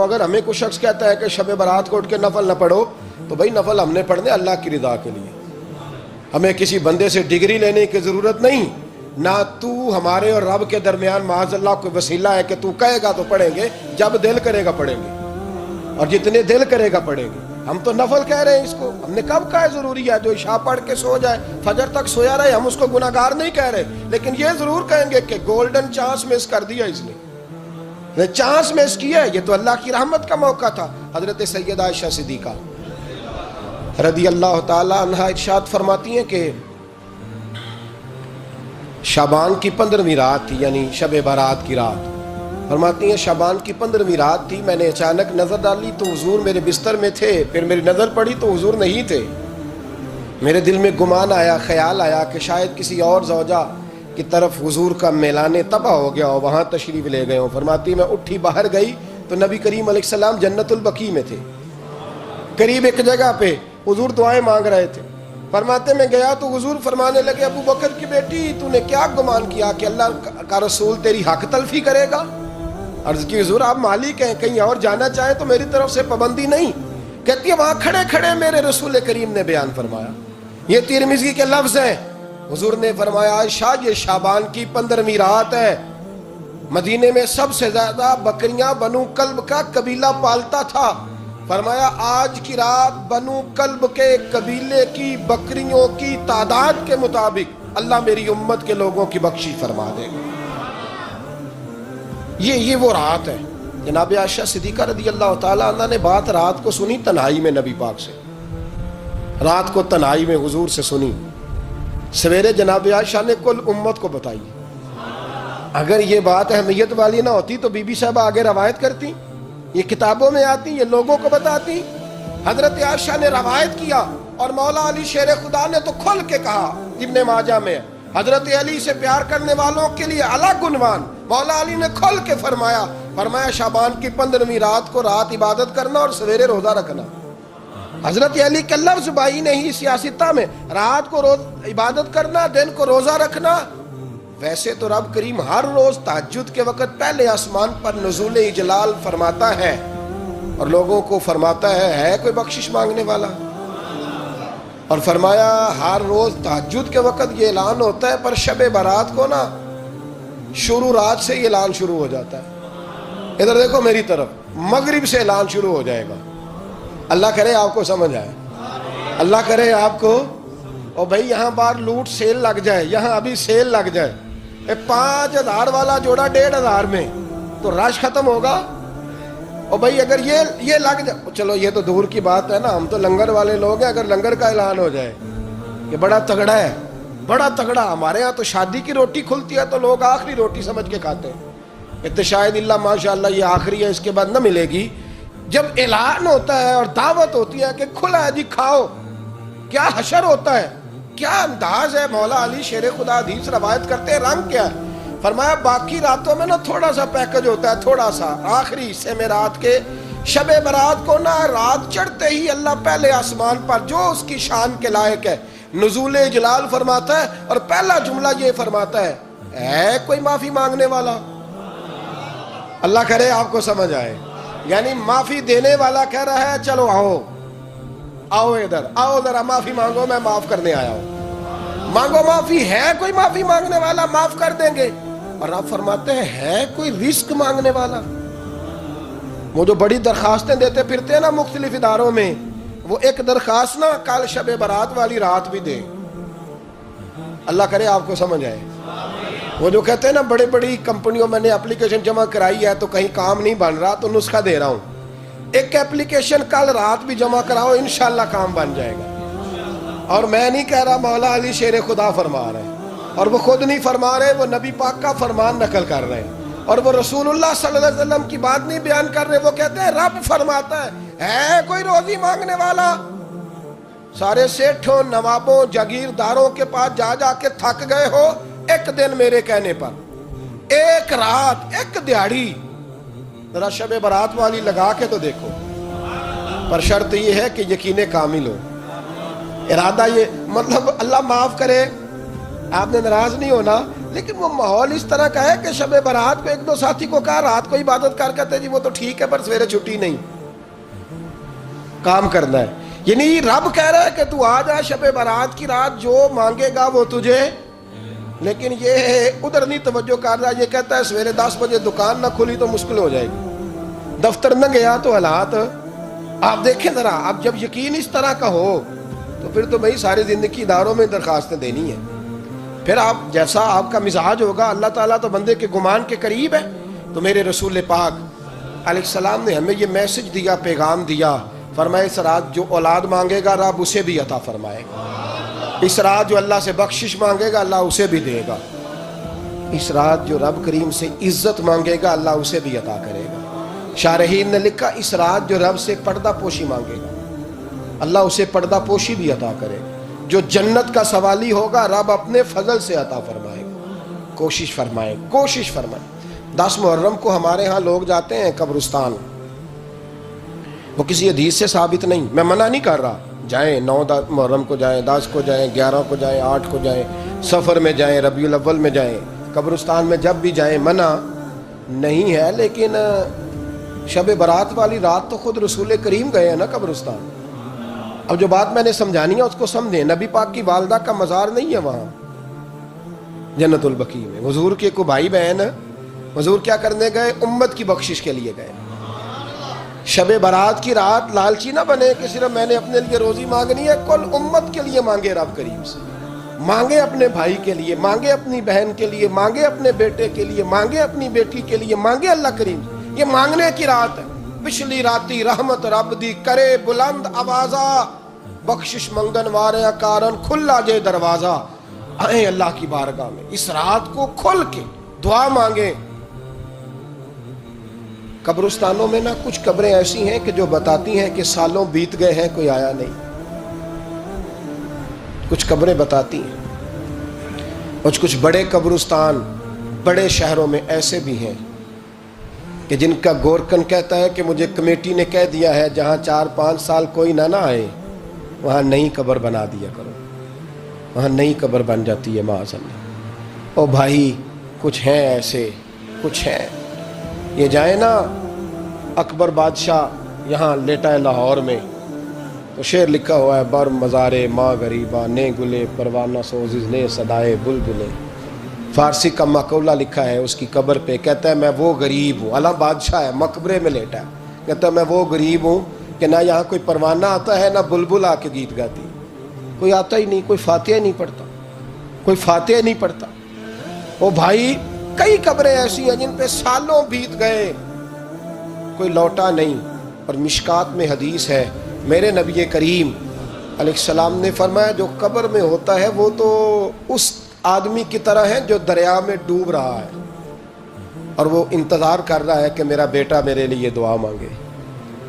اگر ہمیں کوئی شخص کہتا ہے کہ شب برات کو اٹھ کے نفل نہ پڑھو، تو بھائی نفل ہم نے پڑھنے اللہ کی رضا کے لیے، ہمیں کسی بندے سے ڈگری لینے کی ضرورت نہیں، نہ تو ہمارے اور رب کے درمیان معاذ اللہ کوئی وسیلہ ہے کہ تو کہے گا تو پڑھیں گے، جب دل کرے گا پڑھیں گے، اور جتنے دل کرے گا پڑھیں گے۔ ہم تو نفل کہہ رہے ہیں اس کو، ہم نے کب کہا ہے ضروری ہے جو عشاء پڑھ کے سو جائے فجر تک سویا رہے، ہم اس کو گناہگار نہیں کہہ رہے، لیکن یہ ضرور کہیں گے کہ گولڈن چانس مس کر دیا اس نے چانس مس کیا ہے، یہ تو اللہ کی رحمت کا موقع تھا۔ حضرت سیدہ عائشہ صدیقہ رضی اللہ تعالی عنہا ارشاد فرماتی ہیں کہ شعبان کی 15ویں رات تھی، یعنی شب برات کی رات، فرماتی ہیں شعبان کی 15ویں رات تھی، میں نے اچانک نظر ڈالی تو حضور میرے بستر میں تھے، پھر میری نظر پڑی تو حضور نہیں تھے، میرے دل میں گمان آیا، خیال آیا کہ شاید کسی اور زوجہ کی طرف حضور کا میلان تباہ ہو گیا ہو، وہاں تشریف لے گئے ہوں۔ فرماتی میں اٹھی باہر گئی تو نبی کریم علیہ السلام جنت البقیع میں تھے، قریب ایک جگہ پہ حضور دعائیں مانگ رہے تھے۔ فرماتے میں گیا تو حضور فرمانے لگے ابو بکر کی بیٹی تو نے کیا گمان کیا کہ اللہ کا رسول تیری حق تلفی کرے گا؟ عرض کی حضور آپ مالک ہیں، کہیں اور جانا چاہیں تو میری طرف سے پابندی نہیں۔ کہتی ہے وہاں کھڑے کھڑے میرے رسول کریم نے بیان فرمایا، یہ ترمذی کے لفظ ہیں، حضور نے فرمایا عائشہ یہ شعبان کی 15ویں رات ہے، مدینے میں سب سے زیادہ بکریاں بنو کلب کا قبیلہ پالتا تھا، فرمایا آج کی رات بنو کلب کے قبیلے کی بکریوں کی تعداد کے مطابق اللہ میری امت کے لوگوں کی بخشش فرما دے گا۔ یہ وہ رات ہے۔ جناب عائشہ صدیقہ رضی اللہ تعالیٰ عنہ نے بات رات کو سنی تنہائی میں نبی پاک سے، رات کو تنہائی میں حضور سے سنی، سویرے جناب عائشہ نے کل امت کو بتائی۔ اگر یہ بات اہمیت والی نہ ہوتی تو بی بی صاحبہ آگے روایت کرتی، یہ کتابوں میں آتی، یہ لوگوں کو بتاتی۔ حضرت عائشہ نے روایت کیا اور مولا علی شیر خدا نے تو کھل کے کہا، ابن ماجہ میں حضرت علی سے پیار کرنے والوں کے لیے الگ عنوان، مولا علی نے کھل کے فرمایا شعبان کی 15ویں رات کو رات عبادت کرنا اور سویرے روزہ رکھنا۔ حضرت علی کا لفظ بائی نہیں سیاستہ میں، رات کو عبادت کرنا، دن کو روزہ رکھنا۔ ویسے تو رب کریم ہر روز تہجد کے وقت پہلے آسمان پر نزول اجلال فرماتا ہے اور لوگوں کو فرماتا ہے کوئی بخشش مانگنے والا؟ اور فرمایا ہر روز تہجد کے وقت یہ اعلان ہوتا ہے، پر شب برات کو نا شروع رات سے یہ اعلان شروع ہو جاتا ہے۔ ادھر دیکھو میری طرف، مغرب سے اعلان شروع ہو جائے گا۔ اللہ کرے آپ کو سمجھ آئے، اللہ کرے آپ کو، اور بھائی یہاں باہر لوٹ سیل لگ جائے، یہاں ابھی سیل لگ جائے، 5000 والا جوڑا 1500 میں، تو رش ختم ہوگا۔ اور بھائی اگر یہ لگ جائے، چلو یہ تو دور کی بات ہے نا، ہم تو لنگر والے لوگ ہیں، اگر لنگر کا اعلان ہو جائے کہ بڑا تگڑا ہے، بڑا تگڑا، ہمارے ہاں تو شادی کی روٹی کھلتی ہے تو لوگ آخری روٹی سمجھ کے کھاتے ہیں کہ شاید اللہ ماشاءاللہ یہ آخری ہے، اس کے بعد نہ ملے گی۔ جب اعلان ہوتا ہے اور دعوت ہوتی ہے کہ کھلا ہے جی کھاؤ، کیا حشر ہوتا ہے، کیا انداز ہے۔ مولا علی شیر خدا حدیث روایت کرتے ہیں، رنگ کیا ہے؟ فرمایا باقی راتوں میں نا تھوڑا سا پیکج ہوتا ہے، تھوڑا سا، آخری حصے میں رات کے شب برات کو نا رات چڑھتے ہی اللہ پہلے آسمان پر جو اس کی شان کے لائق ہے نزول جلال فرماتا ہے، اور پہلا جملہ یہ فرماتا ہے کوئی معافی مانگنے والا؟ اللہ کرے آپ کو سمجھ آئے، یعنی معافی دینے والا کہہ رہا ہے چلو آؤ ادھر، آؤ ذرا معافی مانگو، میں معاف کرنے آیا ہوں، مانگو معافی۔ ہے کوئی معافی مانگنے والا؟ معاف کر دیں گے۔ اور آپ فرماتے ہیں ہے کوئی رزق مانگنے والا؟ وہ جو بڑی درخواستیں دیتے پھرتے ہیں نا مختلف اداروں میں، وہ ایک درخواست نا کل شب برات والی رات بھی دیں۔ اللہ کرے آپ کو سمجھ آئے۔ وہ جو کہتے ہیں نا بڑی بڑی کمپنیوں میں نے اپلیکیشن جمع کرائی ہے تو کہیں کام نہیں بن رہا تو نسخہ دے رہا ہوں، ایک اپلیکیشن کل رات بھی جمع کراؤ انشاءاللہ کام بن جائے گا۔ اور میں نہیں کہہ رہا، مولا علی شیر خدا فرما رہے ہیں، اور وہ خود نہیں فرما رہے، وہ نبی پاک کا فرمان نقل کر رہے ہیں، اور وہ رسول اللہ صلی اللہ علیہ وسلم کی بات نہیں بیان کر رہے۔ وہ کہتے ہیں رب فرماتا ہے کوئی روزی مانگنے والا؟ سارے سیٹھوں، نوابوں، جاگیرداروں کے پاس جا جا کے تھک گئے ہو، ایک دن میرے کہنے پر، ایک رات، ایک دیہڑی ذرا شب برات والی لگا کے تو دیکھو۔ پر شرط یہ ہے کہ یقین کامل ہو، ارادہ یہ، مطلب اللہ معاف کرے، آپ نے ناراض نہیں ہونا، لیکن وہ ماحول اس طرح کا ہے کہ شب برات کو ایک دو ساتھی کو کہا رات کو عبادت کر کہتے جی وہ تو ٹھیک ہے پر سویرے چھٹی نہیں، کام کرنا ہے. یعنی رب کہہ رہا ہے کہ تو آ جا شب برات کی رات، جو مانگے گا وہ تجھے. لیکن یہ ادھر نہیں توجہ کر رہا، یہ کہتا ہے سویرے 10 بجے دکان نہ کھلی تو مشکل ہو جائے گی، دفتر نہ گیا تو حالات. آپ دیکھیں ذرا، اب جب یقین اس طرح کا ہو تو پھر تو بھائی ساری زندگی اداروں میں درخواستیں دینی ہیں. پھر آپ جیسا آپ کا مزاج ہوگا، اللہ تعالیٰ تو بندے کے گمان کے قریب ہے. تو میرے رسول پاک علیہ السلام نے ہمیں یہ میسج دیا، پیغام دیا، فرمایا اس رات جو اولاد مانگے گا رب اسے بھی عطا فرمائے گا. اس رات جو اللہ سے بخشش مانگے گا اللہ اسے بھی دے گا. اس رات جو رب کریم سے عزت مانگے گا اللہ اسے بھی عطا کرے گا. شارحین نے لکھا اس رات جو رب سے پردہ پوشی مانگے گا اللہ اسے پردہ پوشی بھی عطا کرے گا. جو جنت کا سوالی ہوگا رب اپنے فضل سے عطا فرمائے گا. کوشش فرمائے. 10 محرم کو ہمارے ہاں لوگ جاتے ہیں قبرستان، وہ کسی حدیث سے ثابت نہیں، میں منع نہیں کر رہا، جائیں 9 محرم کو جائیں، 10 کو جائیں، 11 کو جائیں، 8 کو جائیں، سفر میں جائیں، ربیع الاول میں جائیں، قبرستان میں جب بھی جائیں منع نہیں ہے. لیکن شب برات والی رات تو خود رسول کریم گئے ہیں نا قبرستان. اب جو بات میں نے سمجھانی ہے اس کو سمجھیں. نبی پاک کی والدہ کا مزار نہیں ہے وہاں جنت البقیع میں. حضور کے کو بھائی بہن حضور کیا کرنے گئے؟ امت کی بخشش کے لیے گئے. شب برات کی رات لالچی نہ بنے کہ صرف میں نے اپنے لیے روزی مانگنی ہے، کل امت کے لیے مانگے رب کریم سے. مانگے اپنے بھائی کے لیے، مانگے اپنی بہن کے لیے، مانگے اپنے بیٹے کے لیے، مانگے اپنی بیٹی کے لیے، مانگے اللہ کریم. یہ مانگنے کی رات ہے. پچھلی راتی رحمت رب دی کرے بلند آوازہ، بخشش منگن واریاں کارن کھلا جے دروازہ. آئیں اللہ کی بارگاہ میں اس رات کو کھل کے دعا مانگیں. قبرستانوں میں نا کچھ قبریں ایسی ہیں کہ جو بتاتی ہیں کہ سالوں بیت گئے ہیں کوئی آیا نہیں. کچھ قبریں بتاتی ہیں. کچھ بڑے قبرستان بڑے شہروں میں ایسے بھی ہیں کہ جن کا گورکن کہتا ہے کہ مجھے کمیٹی نے کہہ دیا ہے جہاں 4-5 سال کوئی نہ آئے وہاں نئی قبر بنا دیا کرو. وہاں نئی قبر بن جاتی ہے معاذ اللہ. او بھائی کچھ ہیں ایسے، کچھ ہیں. یہ جائیں نا اکبر بادشاہ یہاں لیٹا ہے لاہور میں، تو شعر لکھا ہوا ہے بر مزارے ماں غریبا نے گلے پروانہ سوزز نے صدائے بلبلے. فارسی کا مقولہ لکھا ہے اس کی قبر پہ، کہتا ہے میں وہ غریب ہوں. اعلیٰ بادشاہ ہے مقبرے میں لیٹا ہے، کہتا ہے میں وہ غریب ہوں کہ نہ یہاں کوئی پروانہ آتا ہے نہ بلبل آ کے گیت گاتی. کوئی آتا ہی نہیں، کوئی فاتحہ نہیں پڑھتا. وہ بھائی کئی قبریں ایسی ہیں جن پہ سالوں بیت گئے کوئی لوٹا نہیں. اور مشکات میں حدیث ہے میرے نبی کریم علیہ السلام نے فرمایا جو قبر میں ہوتا ہے وہ تو اس آدمی کی طرح ہے جو دریا میں ڈوب رہا ہے اور وہ انتظار کر رہا ہے کہ میرا بیٹا میرے لیے دعا مانگے،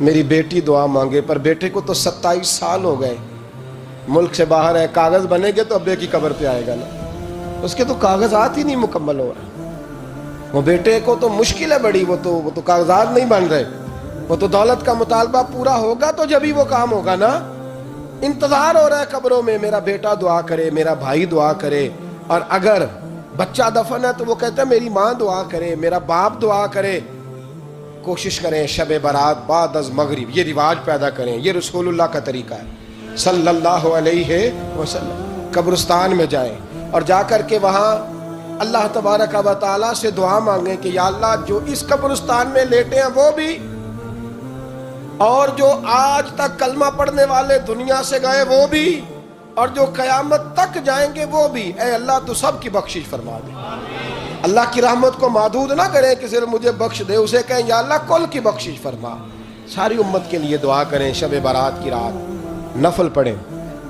میری بیٹی دعا مانگے. پر بیٹے کو تو 27 سال ہو گئے، ملک سے باہر ہے. کاغذ بنے گے تو ابے کی قبر پہ آئے گا نا، اس کے تو کاغذات ہی نہیں مکمل ہو رہے. وہ بیٹے کو تو مشکل ہے بڑی، وہ تو کاغذات نہیں بن رہے. وہ تو دولت کا مطالبہ پورا ہوگا تو جب ہی وہ کام ہوگا نا. انتظار ہو رہا ہے قبروں میں میرا بیٹا دعا کرے، میرا بھائی دعا کرے. اور اگر بچہ دفن ہے تو وہ کہتا ہے میری ماں دعا کرے، میرا باپ دعا کرے. کوشش کریں شب برات بعد از مغرب یہ رواج پیدا کریں. یہ رسول اللہ کا طریقہ ہے صلی اللہ علیہ وسلم. قبرستان میں جائیں اور جا کر کے وہاں اللہ تبارک و تعالیٰ سے دعا مانگیں کہ یا اللہ جو اس قبرستان میں لیٹے ہیں وہ بھی، اور جو آج تک کلمہ پڑھنے والے دنیا سے گئے وہ بھی، اور جو قیامت تک جائیں گے وہ بھی. اے اللہ تو سب کی بخشش فرما دے. اللہ کی رحمت کو محدود نہ کریں کہ صرف مجھے بخش دے، اسے کہیں یا اللہ کل کی بخشش فرما. ساری امت کے لیے دعا کریں. شب برات کی رات نفل پڑھیں.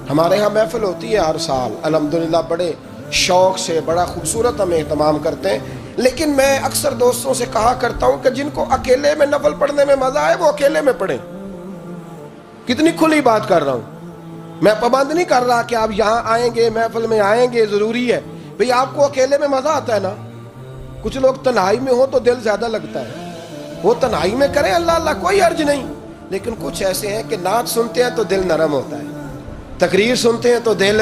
ہمارے ہاں محفل ہوتی ہے ہر سال الحمدللہ، بڑے شوق سے بڑا خوبصورت ہم اہتمام کرتے ہیں. لیکن میں اکثر دوستوں سے کہا کرتا ہوں کہ جن کو اکیلے میں نفل پڑھنے میں مزہ آئے وہ اکیلے میں پڑھیں. کتنی کھلی بات کر رہا ہوں. میں پابند نہیں کر رہا کہ آپ یہاں آئیں گے محفل میں آئیں گے ضروری ہے. بھئی آپ کو اکیلے میں مزہ آتا ہے نا. کچھ لوگ تنہائی میں ہو تو دل زیادہ لگتا ہے، وہ تنہائی میں کریں اللہ اللہ کوئی حرج نہیں. لیکن کچھ ایسے ہیں کہ نعت سنتے ہیں تو دل نرم ہوتا ہے، تقریر سنتے ہیں تو دل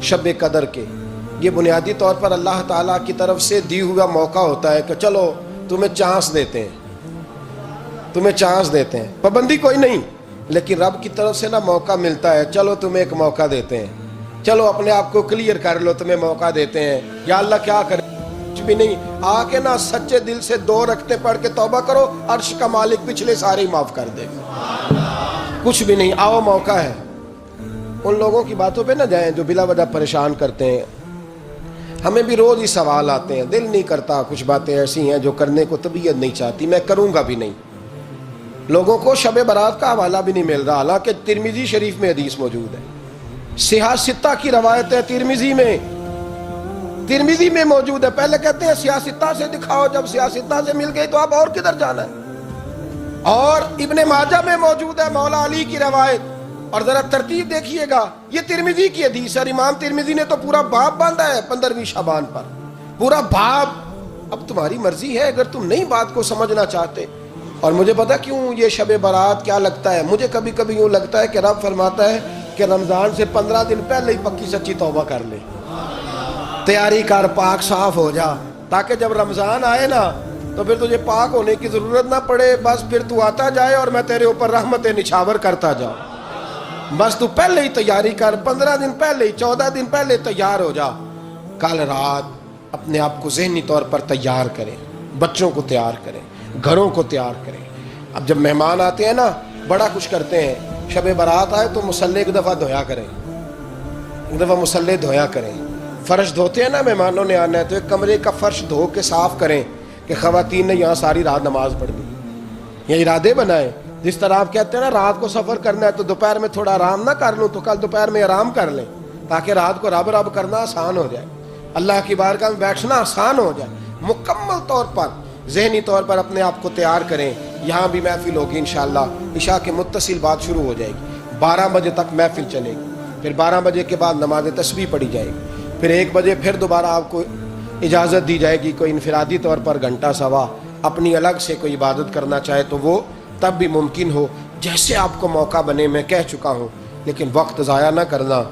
شب قدر کے، یہ بنیادی طور پر اللہ تعالیٰ کی طرف سے دی ہوا موقع ہوتا ہے کہ چلو تمہیں چانس دیتے ہیں، تمہیں چانس دیتے ہیں، پابندی کوئی نہیں، لیکن رب کی طرف سے نا موقع ملتا ہے، چلو تمہیں ایک موقع دیتے ہیں، چلو اپنے آپ کو کلیئر کر لو، تمہیں موقع دیتے ہیں۔ یا اللہ کیا کرے؟ کچھ بھی نہیں، آ کے نا سچے دل سے 2 رکعتیں پڑھ کے توبہ کرو، عرش کا مالک پچھلے سارے معاف کر دے گا۔ کچھ بھی نہیں، آؤ موقع ہے۔ ان لوگوں کی باتوں پہ نہ جائیں جو بلا وجہ پریشان کرتے ہیں۔ ہمیں بھی روز ہی سوال آتے ہیں، دل نہیں کرتا، کچھ باتیں ایسی ہیں جو کرنے کو طبیعت نہیں چاہتی، میں کروں گا بھی نہیں۔ لوگوں کو شب برات کا حوالہ بھی نہیں مل رہا، حالانکہ ترمذی شریف میں حدیث موجود ہے، صحاح ستہ کی روایت ہے، ترمذی میں موجود ہے۔ پہلے کہتے ہیں صحاح ستہ سے دکھاؤ، جب صحاح ستہ سے مل گئی تو اب اور کدھر جانا ہے؟ اور ابن ماجہ میں موجود ہے مولا علی کی روایت، اور ذرا ترتیب دیکھیے گا، یہ ترمذی کی حدیث ہے، امام ترمذی نے تو پورا باب باندھا ہے 15ویں شعبان پر، پورا باب۔ اب تمہاری مرضی ہے، اگر تم نہیں بات کو سمجھنا چاہتے۔ اور مجھے پتا کیوں یہ شب برات کیا لگتا ہے، مجھے کبھی کبھی یوں لگتا ہے کہ رب فرماتا ہے کہ رمضان سے 15 دن پہلے ہی پکی سچی توبہ کر لے، تیاری کر، پاک صاف ہو جا، تاکہ جب رمضان آئے نا تو پھر تجھے پاک ہونے کی ضرورت نہ پڑے، بس پھر تو آتا جائے اور میں تیرے اوپر رحمتیں نچھاور کرتا جاؤں۔ بس تو پہلے ہی تیاری کر، 15 دن پہلے ہی، 14 دن پہلے تیار ہو جا۔ کل رات اپنے آپ کو ذہنی طور پر تیار کریں، بچوں کو تیار کریں، گھروں کو تیار کریں۔ اب جب مہمان آتے ہیں نا بڑا کچھ کرتے ہیں، شب برات آئے تو مصلی ایک دفعہ دھویا کریں، ایک دفعہ مصلی دھویا کریں۔ فرش دھوتے ہیں نا، مہمانوں نے آنا ہے تو ایک کمرے کا فرش دھو کے صاف کریں کہ خواتین نے یہاں ساری رات نماز پڑھنی، یہ ارادے بنائیں۔ جس طرح آپ کہتے ہیں نا رات کو سفر کرنا ہے تو دوپہر میں تھوڑا آرام نہ کر لوں تو کل دوپہر میں آرام کر لیں، تاکہ رات کو رب کرنا آسان ہو جائے، اللہ کی بارگاہ میں بیٹھنا آسان ہو جائے۔ مکمل طور پر ذہنی طور پر اپنے آپ کو تیار کریں۔ یہاں بھی محفل ہوگی انشاءاللہ، عشاء کے متصل بعد شروع ہو جائے گی، 12 بجے تک محفل چلے گی، پھر 12 بجے کے بعد نماز تسبیح پڑھی جائے گی، پھر 1 بجے پھر دوبارہ آپ کو اجازت دی جائے گی، کوئی انفرادی طور پر گھنٹہ سوا اپنی الگ سے کوئی عبادت کرنا چاہے تو وہ تب بھی ممکن ہو، جیسے آپ کو موقع بنے۔ میں کہہ چکا ہوں، لیکن وقت ضائع نہ کرنا،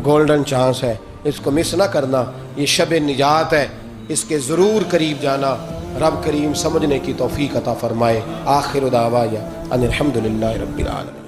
گولڈن چانس ہے، اس کو مس نہ کرنا، یہ شب نجات ہے، اس کے ضرور قریب جانا۔ رب کریم سمجھنے کی توفیق عطا فرمائے۔ آخر دعوانا ان الحمدللہ رب العالمین۔